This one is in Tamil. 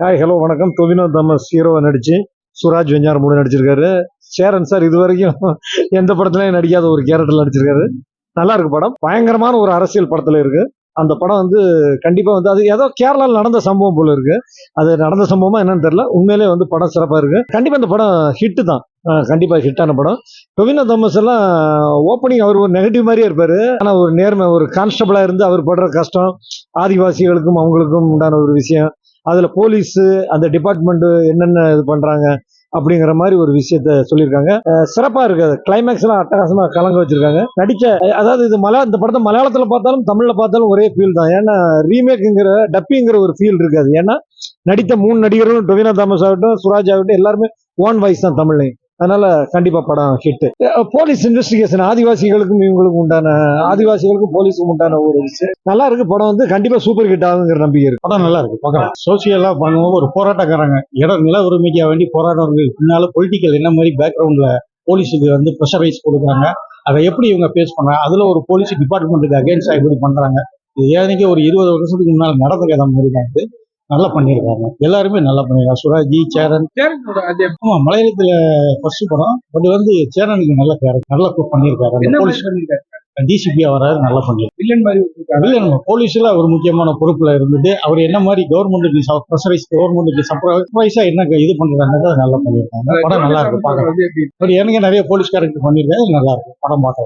ஹாய் ஹலோ வணக்கம். டொவினோ தாமஸ் ஹீரோவை நடிச்சு சுராஜ் வெஞ்ஞாரமூட நடிச்சிருக்காரு. சேரன் சார் இது வரைக்கும் எந்த படத்துலயும் நடிக்காத ஒரு கேரக்டர்ல நடிச்சிருக்காரு. நல்லா இருக்கு படம். பயங்கரமான ஒரு அரசியல் படத்துல இருக்கு. அந்த படம் கண்டிப்பா அது ஏதோ கேரளாவில் நடந்த சம்பவம் போல இருக்கு. அது நடந்த சம்பவமா என்னன்னு தெரியல. உண்மையிலே படம் சிறப்பா இருக்கு. கண்டிப்பா இந்த படம் ஹிட் தான். கண்டிப்பா ஹிட்டான படம். டொவினோ தாமஸ் எல்லாம் ஓப்பனிங் அவர் ஒரு நெகட்டிவ் மாதிரியே இருப்பாரு. ஆனா ஒரு நேர்மை, ஒரு கான்ஸ்டபிளா இருந்து அவர் படுற கஷ்டம், ஆதிவாசிகளுக்கும் அவங்களுக்கும் உண்டான ஒரு விஷயம், அதுல போலீஸ் அந்த டிபார்ட்மெண்ட் என்னென்ன இது பண்றாங்க அப்படிங்கிற மாதிரி ஒரு விஷயத்த சொல்லியிருக்காங்க. சிறப்பா இருக்கு. கிளைமேக்ஸ் எல்லாம் அட்டகாசமா கலங்க வச்சிருக்காங்க. நடிச்ச அதாவது இந்த படத்தை மலையாளத்துல பார்த்தாலும் தமிழ்ல பார்த்தாலும் ஒரே ஃபீல் தான். ஏன்னா ரீமேக்குங்கிற டப்பிங்கிற ஒரு ஃபீல் இருக்காது. ஏன்னா நடித்த 3 நடிகர்களும் டொவினோ தாமஸ் ஆகட்டும், சுராஜ் ஆகட்டும், எல்லாருமே ஓன் வாய்ஸ் தான் தமிழ்லையும். அதனால கண்டிப்பா படம் ஹிட். போலீஸ் இன்வெஸ்டிகேஷன், ஆதிவாசிகளுக்கும் போலீஸுக்கும் உண்டான ஒரு விஷயம் நல்லா இருக்கு. படம் கண்டிப்பா சூப்பர் ஹிட் ஆகுங்கிற நம்பிக்கை இருக்கு. படம் நல்லா இருக்கு. பார்க்கலாம். சோசியலா பண்ணும்போது ஒரு போராட்டக்காரங்க நில உரிமைக்காக வேண்டி போராடுறவங்க பின்னால பொலிட்டிக்கல் என்ன மாதிரி பேக்ரவுண்ட்ல போலீஸுக்கு ப்ரெஷரைஸ் கொடுக்குறாங்க, அதை எப்படி இவங்க ஃபேஸ் பண்றாங்க, அதுல ஒரு போலீஸ் டிபார்ட்மெண்ட்டுக்கு அகேன்ஸ்டா எப்படி பண்றாங்க, இது ஏனைக்கு ஒரு 20 வருஷத்துக்கு முன்னால் நடந்த கதை மாதிரி தான் இது. நல்லா பண்ணியிருக்காங்க. எல்லாருமே நல்லா பண்ணிருக்காங்க. சுராஜி, சேரன். ஆமா, மலையாளத்துல ஃபர்ஸ்ட் படம். பட் சேரனுக்கு நல்ல கேரக்டர் நல்லா பண்ணியிருக்காரு. டிசிபியா வராது, நல்லா பண்ணிருக்காரு. போலீஸ்ல ஒரு முக்கியமான பொறுப்புல இருந்துட்டு அவர் என்ன மாதிரி கவர்மெண்ட்டுக்கு சர்ப்ரைஸா என்ன இது பண்றாங்க நல்லா பண்ணியிருக்காங்க. படம் நல்லா இருக்கு. பார்க்கலாம். எனக்கு நிறைய போலீஸ் கேரக்டர் பண்ணியிருக்காரு. நல்லா இருக்கு படம் பார்க்கலாம்.